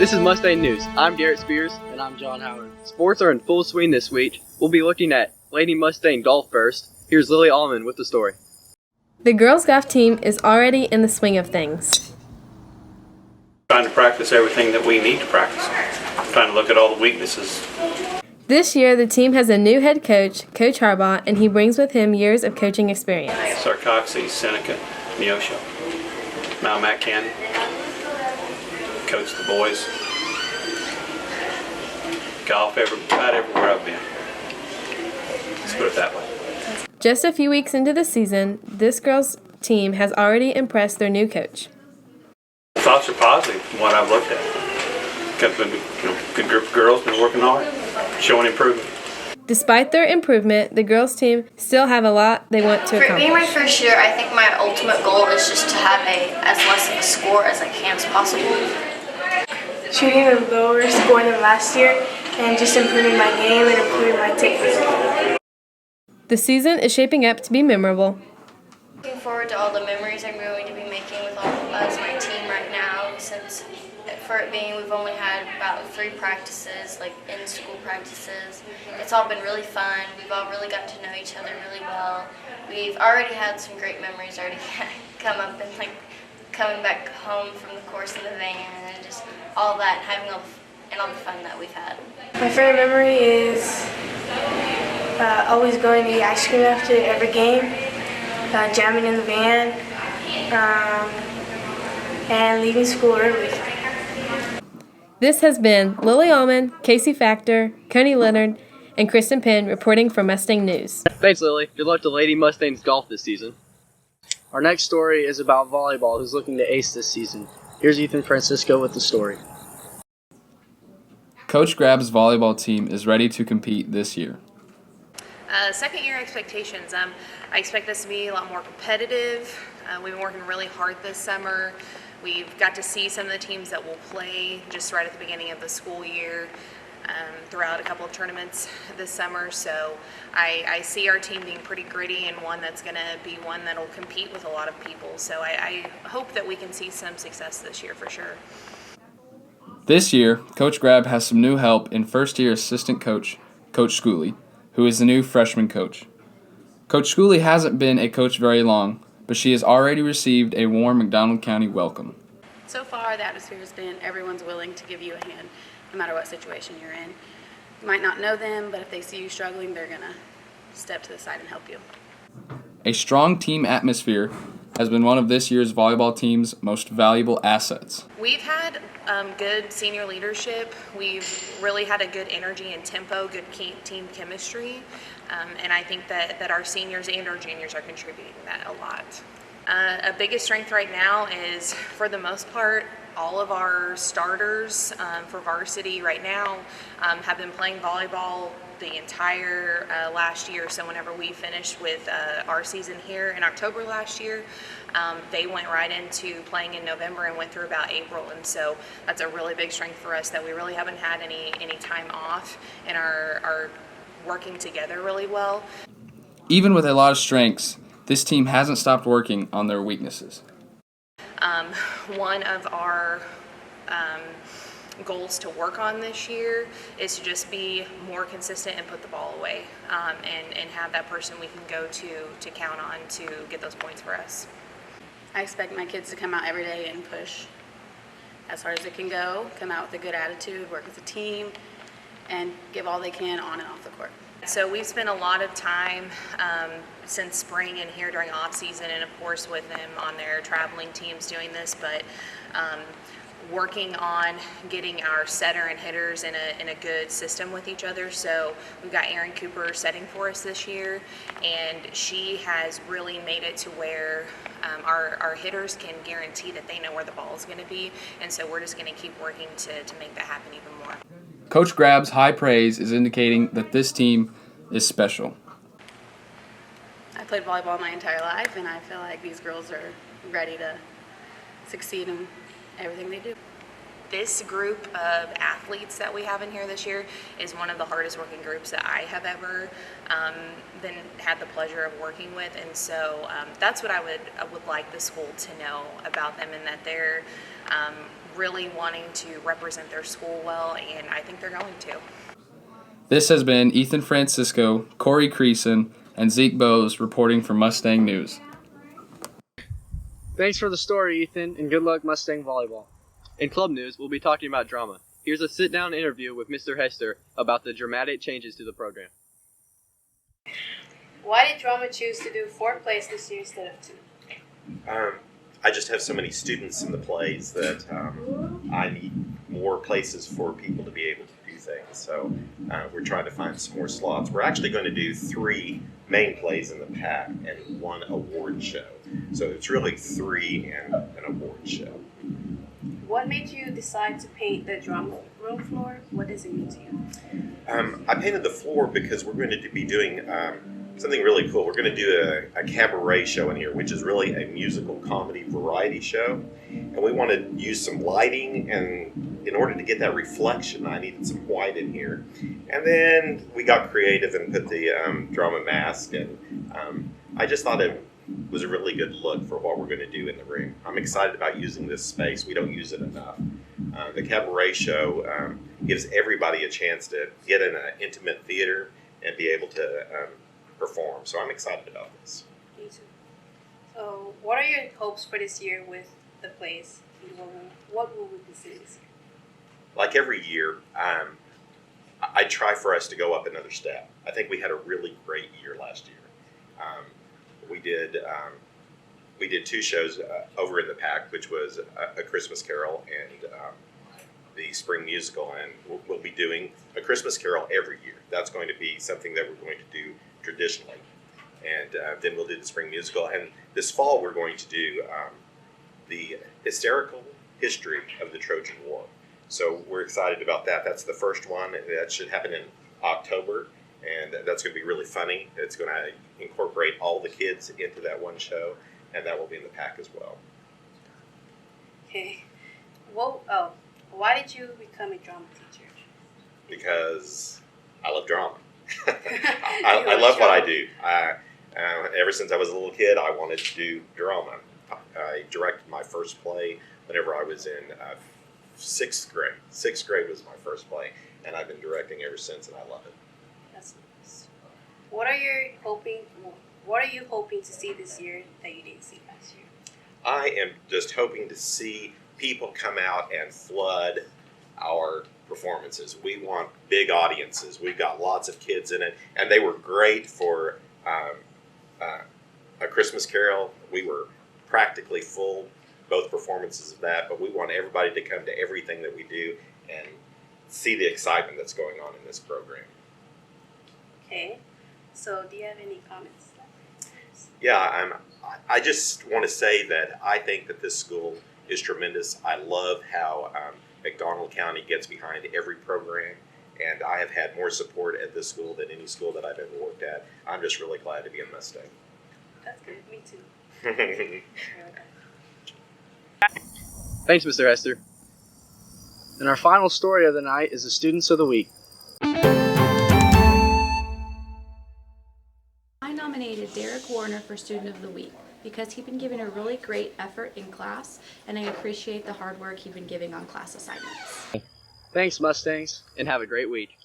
This is Mustang News. I'm Garrett Spears. And I'm John Howard. Sports are in full swing this week. We'll be looking at Lady Mustang golf first. Here's Lily Allman with the story. The girls' golf team is already in the swing of things. Trying to practice everything that we need to practice. Trying to look at all the weaknesses. This year, the team has a new head coach, Coach Harbaugh, and he brings with him years of coaching experience. Sarcoxy, Seneca, Neosho. Now Matt Cannon. Coach the boys. Golf about everywhere I've been. Let's put it that way. Just a few weeks into the season, this girls' team has already impressed their new coach. Thoughts are positive from what I've looked at. Got a good group of girls, been working hard, showing improvement. Despite their improvement, the girls' team still have a lot they want to accomplish. For being my first year, I think my ultimate goal is just to have as less of a score as I can as possible. Shooting a lower score than last year and just improving my game and improving my technique. The season is shaping up to be memorable. Looking forward to all the memories I'm going to be making with all of us, my team right now, since for it being we've only had about 3 practices, like in-school practices. It's all been really fun. We've all really got to know each other really well. We've already had some great memories already come up, and like coming back home from the course in the van and just all that, having all the fun that we've had. My favorite memory is always going to eat ice cream after every game, jamming in the van, and leaving school early. This has been Lily Allman, Casey Factor, Coney Leonard, and Kristen Penn reporting for Mustang News. Thanks, Lily. Good luck to Lady Mustangs golf this season. Our next story is about volleyball, who's looking to ace this season. Here's Ethan Francisco with the story. Coach Grab's volleyball team is ready to compete this year. Second year expectations. I expect this to be a lot more competitive. We've been working really hard this summer. We've got to see some of the teams that will play just right at the beginning of the school year throughout a couple of tournaments this summer. So I see our team being pretty gritty and one that's going to be one that'll compete with a lot of people. So I hope that we can see some success this year for sure. This year, Coach Grab has some new help in first-year assistant coach, Coach Schooley, who is the new freshman coach. Coach Schooley hasn't been a coach very long, but she has already received a warm McDonald County welcome. So far, the atmosphere has been everyone's willing to give you a hand, no matter what situation you're in. You might not know them, but if they see you struggling, they're going to step to the side and help you. A strong team atmosphere has been one of this year's volleyball team's most valuable assets. We've had good senior leadership. We've really had a good energy and tempo, good team chemistry, and I think that our seniors and our juniors are contributing that a lot. A biggest strength right now is, for the most part, all of our starters for varsity right now have been playing volleyball the entire last year. So whenever we finished with our season here in October last year, they went right into playing in November and went through about April. And so that's a really big strength for us, that we really haven't had any time off and are working together really well. Even with a lot of strengths, this team hasn't stopped working on their weaknesses. One of our goals to work on this year is to just be more consistent and put the ball away, and have that person we can go to count on to get those points for us. I expect my kids to come out every day and push as hard as they can go, come out with a good attitude, work as a team, and give all they can on and off the court. So we've spent a lot of time since spring and here during off season, and of course with them on their traveling teams doing this, but working on getting our setter and hitters in a good system with each other. So we've got Erin Cooper setting for us this year, and she has really made it to where our hitters can guarantee that they know where the ball is going to be, and so we're just going to keep working to make that happen even more. Coach Grab's high praise is indicating that this team is special. I played volleyball my entire life, and I feel like these girls are ready to succeed in everything they do. This group of athletes that we have in here this year is one of the hardest working groups that I have ever had the pleasure of working with, and so that's what I would like the school to know about them, and that they're really wanting to represent their school well, and I think they're going to. This has been Ethan Francisco, Corey Creason, and Zeke Bowes reporting for Mustang News. Thanks for the story, Ethan, and good luck Mustang volleyball. In club news, we'll be talking about drama. Here's a sit-down interview with Mr. Hester about the dramatic changes to the program. Why did drama choose to do 4 plays this year instead of 2? I just have so many students in the plays that I need more places for people to be able to do things. So we're trying to find some more slots. We're actually going to do 3 main plays in the pack and 1 award show. So it's really 3 and an award show. What made you decide to paint the drama room floor? What does it mean to you? I painted the floor because we're going to be doing something really cool. We're going to do a cabaret show in here, which is really a musical comedy variety show. And we want to use some lighting, and in order to get that reflection, I needed some white in here. And then we got creative and put the drama mask, and I just thought it was a really good look for what we're going to do in the room. I'm excited about using this space. We don't use it enough. The cabaret show gives everybody a chance to get in an intimate theater and be able to perform. So I'm excited about this. Me too. So what are your hopes for this year with the plays? What will we consider this year? Like every year, I try for us to go up another step. I think we had a really great year last year. We did 2 shows over in the pack, which was a Christmas Carol and the Spring Musical, and we'll be doing a Christmas Carol every year. That's going to be something that we're going to do traditionally, and then we'll do the Spring Musical, and this fall we're going to do the hysterical history of the Trojan War. So we're excited about that. That's the first one, and that should happen in October. And that's going to be really funny. It's going to incorporate all the kids into that one show, and that will be in the pack as well. Okay. Why did you become a drama teacher? Because I love drama. I love what I do. Ever since I was a little kid, I wanted to do drama. I directed my first play whenever I was in 6th grade. 6th grade was my first play, and I've been directing ever since, and I love it. That's nice. What are you hoping to see this year that you didn't see last year? I am just hoping to see people come out and flood our performances. We want big audiences. We've got lots of kids in it, and they were great for A Christmas Carol. We were practically full, both performances of that, but we want everybody to come to everything that we do and see the excitement that's going on in this program. Okay, so do you have any comments? Yeah, I just want to say that I think that this school is tremendous. I love how McDonald County gets behind every program, and I have had more support at this school than any school that I've ever worked at. I'm just really glad to be in Mustang. That's good. Me too. Thanks, Mr. Hester. And our final story of the night is the Students of the Week. I nominated Derek Warner for Student of the Week because he's been giving a really great effort in class, and I appreciate the hard work he's been giving on class assignments. Thanks, Mustangs, and have a great week.